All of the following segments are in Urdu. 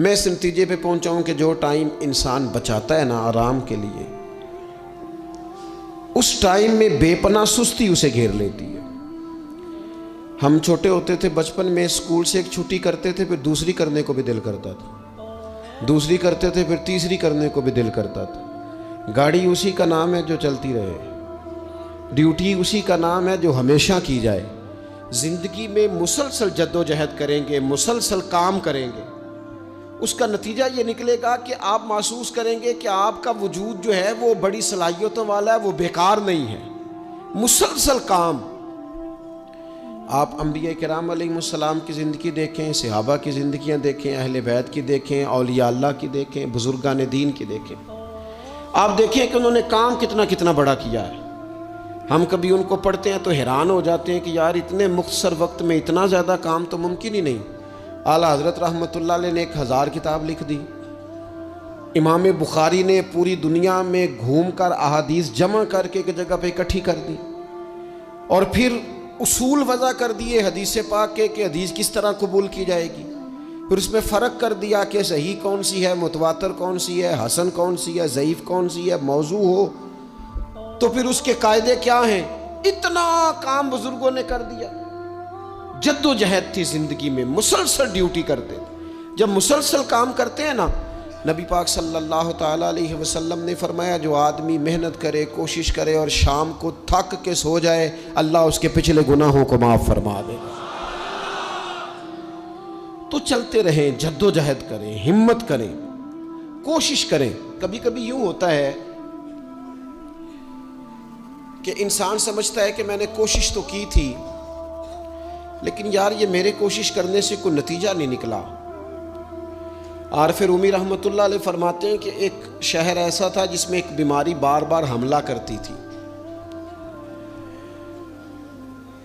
میں اس نتیجے پہ پہنچا ہوں کہ جو ٹائم انسان بچاتا ہے نا آرام کے لیے، اس ٹائم میں بے پناہ سستی اسے گھیر لیتی ہے۔ ہم چھوٹے ہوتے تھے بچپن میں، اسکول سے ایک چھٹی کرتے تھے، پھر دوسری کرنے کو بھی دل کرتا تھا، دوسری کرتے تھے، پھر تیسری کرنے کو بھی دل کرتا تھا۔ گاڑی اسی کا نام ہے جو چلتی رہے، ڈیوٹی اسی کا نام ہے جو ہمیشہ کی جائے۔ زندگی میں مسلسل جد و جہد کریں گے، مسلسل کام کریں گے، اس کا نتیجہ یہ نکلے گا کہ آپ محسوس کریں گے کہ آپ کا وجود جو ہے وہ بڑی صلاحیتوں والا ہے، وہ بیکار نہیں ہے، مسلسل کام۔ آپ انبیاء کرام علیہ السلام کی زندگی دیکھیں، صحابہ کی زندگیاں دیکھیں، اہل بیت کی دیکھیں، اولیاء اللہ کی دیکھیں، بزرگان دین کی دیکھیں، آپ دیکھیں کہ انہوں نے کام کتنا کتنا بڑا کیا ہے۔ ہم کبھی ان کو پڑھتے ہیں تو حیران ہو جاتے ہیں کہ یار اتنے مختصر وقت میں اتنا زیادہ کام تو ممکن ہی نہیں۔ اعلیٰ حضرت رحمۃ اللہ علیہ نے 1000 کتاب لکھ دی، امام بخاری نے پوری دنیا میں گھوم کر احادیث جمع کر کے ایک جگہ پہ اکٹھی کر دی، اور پھر اصول وضع کر دیے حدیث پاک کے کہ حدیث کس طرح قبول کی جائے گی، پھر اس میں فرق کر دیا کہ صحیح کون سی ہے، متواتر کون سی ہے، حسن کون سی ہے، ضعیف کون سی ہے، موضوع ہو تو پھر اس کے قاعدے کیا ہیں۔ اتنا کام بزرگوں نے کر دیا، جد و جہد تھی زندگی میں، مسلسل ڈیوٹی کرتے تھے۔ جب مسلسل کام کرتے ہیں نا، نبی پاک صلی اللہ تعالیٰ علیہ وسلم نے فرمایا جو آدمی محنت کرے، کوشش کرے اور شام کو تھک کے سو جائے، اللہ اس کے پچھلے گناہوں کو معاف فرما دے گا۔ تو چلتے رہیں، جد و جہد کریں، ہمت کریں، کوشش کریں۔ کبھی کبھی یوں ہوتا ہے کہ انسان سمجھتا ہے کہ میں نے کوشش تو کی تھی، لیکن یار یہ میرے کوشش کرنے سے کوئی نتیجہ نہیں نکلا۔ عارف رومی رحمۃ اللہ علیہ فرماتے ہیں کہ ایک شہر ایسا تھا جس میں ایک بیماری بار بار حملہ کرتی تھی،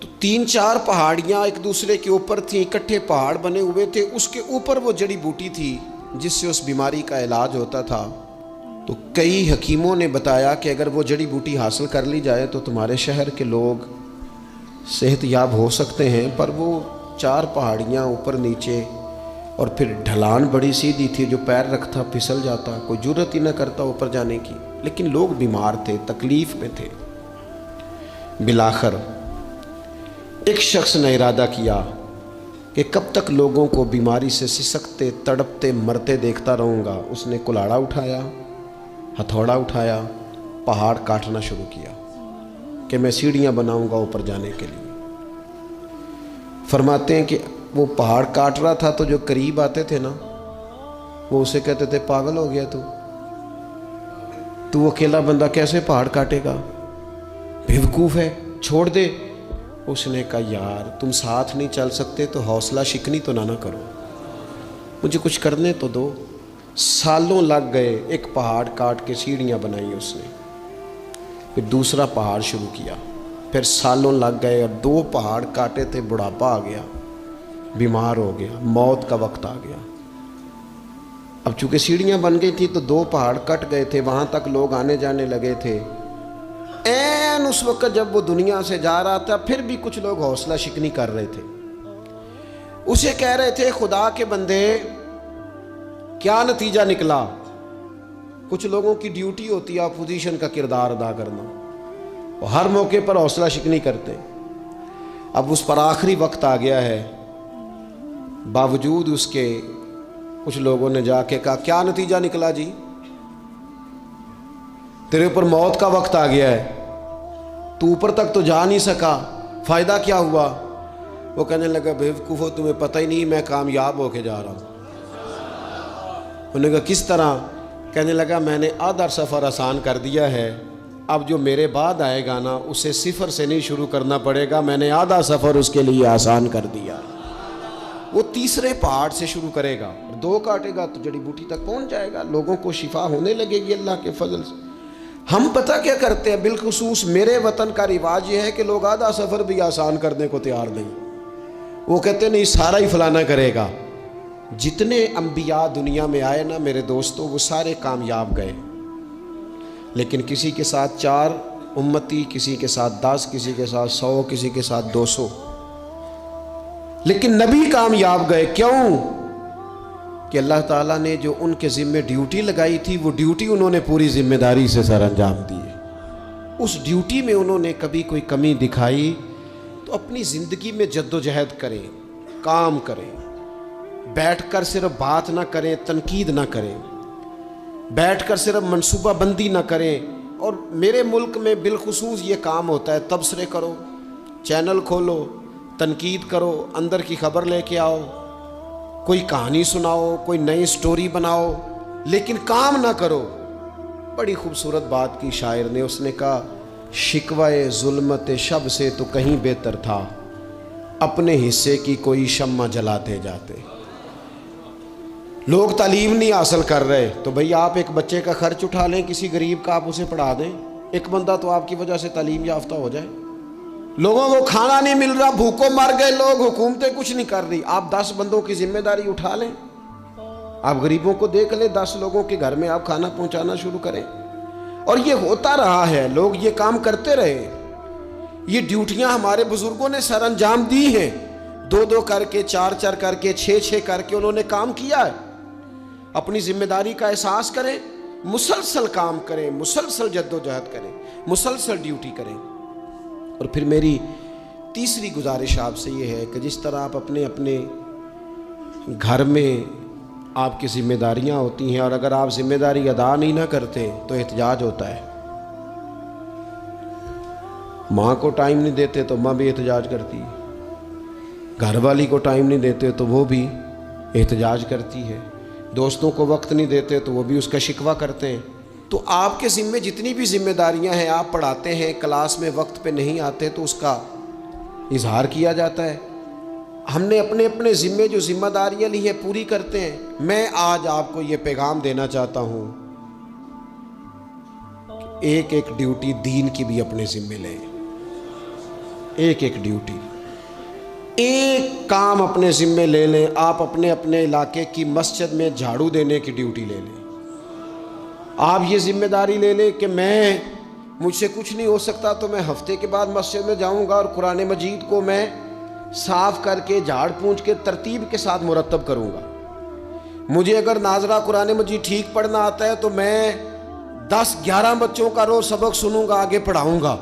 تو 3-4 پہاڑیاں ایک دوسرے کے اوپر تھیں، اکٹھے پہاڑ بنے ہوئے تھے، اس کے اوپر وہ جڑی بوٹی تھی جس سے اس بیماری کا علاج ہوتا تھا۔ تو کئی حکیموں نے بتایا کہ اگر وہ جڑی بوٹی حاصل کر لی جائے تو تمہارے شہر کے لوگ صحت یاب ہو سکتے ہیں، پر وہ 4 پہاڑیاں اوپر نیچے، اور پھر ڈھلان بڑی سیدھی تھی، جو پیر رکھتا پھسل جاتا، کوئی جرت ہی نہ کرتا اوپر جانے کی، لیکن لوگ بیمار تھے، تکلیف میں تھے۔ بالآخر ایک شخص نے ارادہ کیا کہ کب تک لوگوں کو بیماری سے سسکتے، تڑپتے، مرتے دیکھتا رہوں گا۔ اس نے کلاڑا اٹھایا، ہتھوڑا اٹھایا، پہاڑ کاٹنا شروع کیا کہ میں سیڑھیاں بناؤں گا اوپر جانے کے لیے۔ فرماتے ہیں کہ وہ پہاڑ کاٹ رہا تھا تو جو قریب آتے تھے نا، وہ اسے کہتے تھے پاگل ہو گیا تو اکیلا بندہ کیسے پہاڑ کاٹے گا، بیوقوف ہے، چھوڑ دے۔ اس نے کہا یار تم ساتھ نہیں چل سکتے تو حوصلہ شکنی تو نہ کرو، مجھے کچھ کرنے تو دو۔ سالوں لگ گئے، ایک پہاڑ کاٹ کے سیڑھیاں بنائی اس نے، پھر دوسرا پہاڑ شروع کیا، پھر سالوں لگ گئے، اور 2 پہاڑ کاٹے تھے، بڑھاپا آ گیا، بیمار ہو گیا، موت کا وقت آ گیا۔ اب چونکہ سیڑھیاں بن گئی تھی تو 2 پہاڑ کٹ گئے تھے، وہاں تک لوگ آنے جانے لگے تھے۔ این اس وقت جب وہ دنیا سے جا رہا تھا، پھر بھی کچھ لوگ حوصلہ شکنی کر رہے تھے، اسے کہہ رہے تھے خدا کے بندے کیا نتیجہ نکلا۔ کچھ لوگوں کی ڈیوٹی ہوتی ہے اپوزیشن کا کردار ادا کرنا، وہ ہر موقع پر حوصلہ شکنی کرتے ہیں۔ اب اس پر آخری وقت آ گیا ہے، باوجود اس کے کچھ لوگوں نے جا کے کہا کیا نتیجہ نکلا جی، تیرے اوپر موت کا وقت آ گیا ہے، تو اوپر تک تو جا نہیں سکا، فائدہ کیا ہوا؟ وہ کہنے لگا بیوقوفو تمہیں پتہ ہی نہیں میں کامیاب ہو کے جا رہا ہوں۔ انہوں نے کہا کس طرح؟ کہنے لگا میں نے آدھا سفر آسان کر دیا ہے، اب جو میرے بعد آئے گا نا اسے 0 سے نہیں شروع کرنا پڑے گا، میں نے آدھا سفر اس کے لیے آسان کر دیا۔ وہ تیسرے پہاڑ سے شروع کرے گا، 2 کاٹے گا تو جڑی بوٹی تک پہنچ جائے گا، لوگوں کو شفا ہونے لگے گی اللہ کے فضل سے۔ ہم پتہ کیا کرتے ہیں، بالخصوص میرے وطن کا رواج یہ ہے کہ لوگ آدھا سفر بھی آسان کرنے کو تیار نہیں، وہ کہتے نہیں سارا ہی فلانا کرے گا۔ جتنے انبیاء دنیا میں آئے نا میرے دوستو، وہ سارے کامیاب گئے، لیکن کسی کے ساتھ 4 امتی، کسی کے ساتھ 10، کسی کے ساتھ 100، کسی کے ساتھ 200، لیکن نبی کامیاب گئے۔ کیوں؟ کہ اللہ تعالیٰ نے جو ان کے ذمے ڈیوٹی لگائی تھی وہ ڈیوٹی انہوں نے پوری ذمہ داری سے سر انجام دی ہے۔ اس ڈیوٹی میں انہوں نے کبھی کوئی کمی دکھائی تو اپنی زندگی میں جد و جہد کریں، کام کریں، بیٹھ کر صرف بات نہ کریں، تنقید نہ کریں، بیٹھ کر صرف منصوبہ بندی نہ کریں۔ اور میرے ملک میں بالخصوص یہ کام ہوتا ہے، تبصرے کرو، چینل کھولو، تنقید کرو، اندر کی خبر لے کے آؤ، کوئی کہانی سناؤ، کوئی نئی سٹوری بناؤ، لیکن کام نہ کرو۔ بڑی خوبصورت بات کی شاعر نے، اس نے کہا شکوائے ظلمت شب سے تو کہیں بہتر تھا، اپنے حصے کی کوئی شمع جلاتے جاتے۔ لوگ تعلیم نہیں حاصل کر رہے تو بھئی آپ ایک بچے کا خرچ اٹھا لیں، کسی غریب کا آپ اسے پڑھا دیں، ایک بندہ تو آپ کی وجہ سے تعلیم یافتہ ہو جائے۔ لوگوں کو کھانا نہیں مل رہا، بھوکوں مر گئے لوگ، حکومتیں کچھ نہیں کر رہی، آپ 10 بندوں کی ذمہ داری اٹھا لیں، آپ غریبوں کو دیکھ لیں، 10 لوگوں کے گھر میں آپ کھانا پہنچانا شروع کریں۔ اور یہ ہوتا رہا ہے، لوگ یہ کام کرتے رہے، یہ ڈیوٹیاں ہمارے بزرگوں نے سر انجام دی ہیں، 2 کر کے، 4 کر کے، 6 کر کے انہوں نے کام کیا ہے۔ اپنی ذمہ داری کا احساس کریں، مسلسل کام کریں، مسلسل جد و جہد کریں، مسلسل ڈیوٹی کریں۔ اور پھر میری تیسری گزارش آپ سے یہ ہے کہ جس طرح آپ اپنے اپنے گھر میں آپ کی ذمہ داریاں ہوتی ہیں، اور اگر آپ ذمہ داری ادا نہیں نہ کرتے تو احتجاج ہوتا ہے۔ ماں کو ٹائم نہیں دیتے تو ماں بھی احتجاج کرتی ہے، گھر والی کو ٹائم نہیں دیتے تو وہ بھی احتجاج کرتی ہے، دوستوں کو وقت نہیں دیتے تو وہ بھی اس کا شکوہ کرتے ہیں۔ تو آپ کے ذمے جتنی بھی ذمہ داریاں ہیں، آپ پڑھاتے ہیں، کلاس میں وقت پہ نہیں آتے تو اس کا اظہار کیا جاتا ہے۔ ہم نے اپنے اپنے ذمے جو ذمہ داریاں لی ہیں پوری کرتے ہیں۔ میں آج آپ کو یہ پیغام دینا چاہتا ہوں کہ ایک ایک ڈیوٹی دین کی بھی اپنے ذمے لیں، ایک ایک ڈیوٹی، ایک کام اپنے ذمے لے لیں۔ آپ اپنے اپنے علاقے کی مسجد میں جھاڑو دینے کی ڈیوٹی لے لیں، آپ یہ ذمہ داری لے لیں کہ مجھ سے کچھ نہیں ہو سکتا تو میں ہفتے کے بعد مسجد میں جاؤں گا اور قرآن مجید کو میں صاف کر کے، جھاڑ پونچھ کے، ترتیب کے ساتھ مرتب کروں گا۔ مجھے اگر ناظرہ قرآن مجید ٹھیک پڑھنا آتا ہے تو میں 10-11 بچوں کا روز سبق سنوں گا، آگے پڑھاؤں گا۔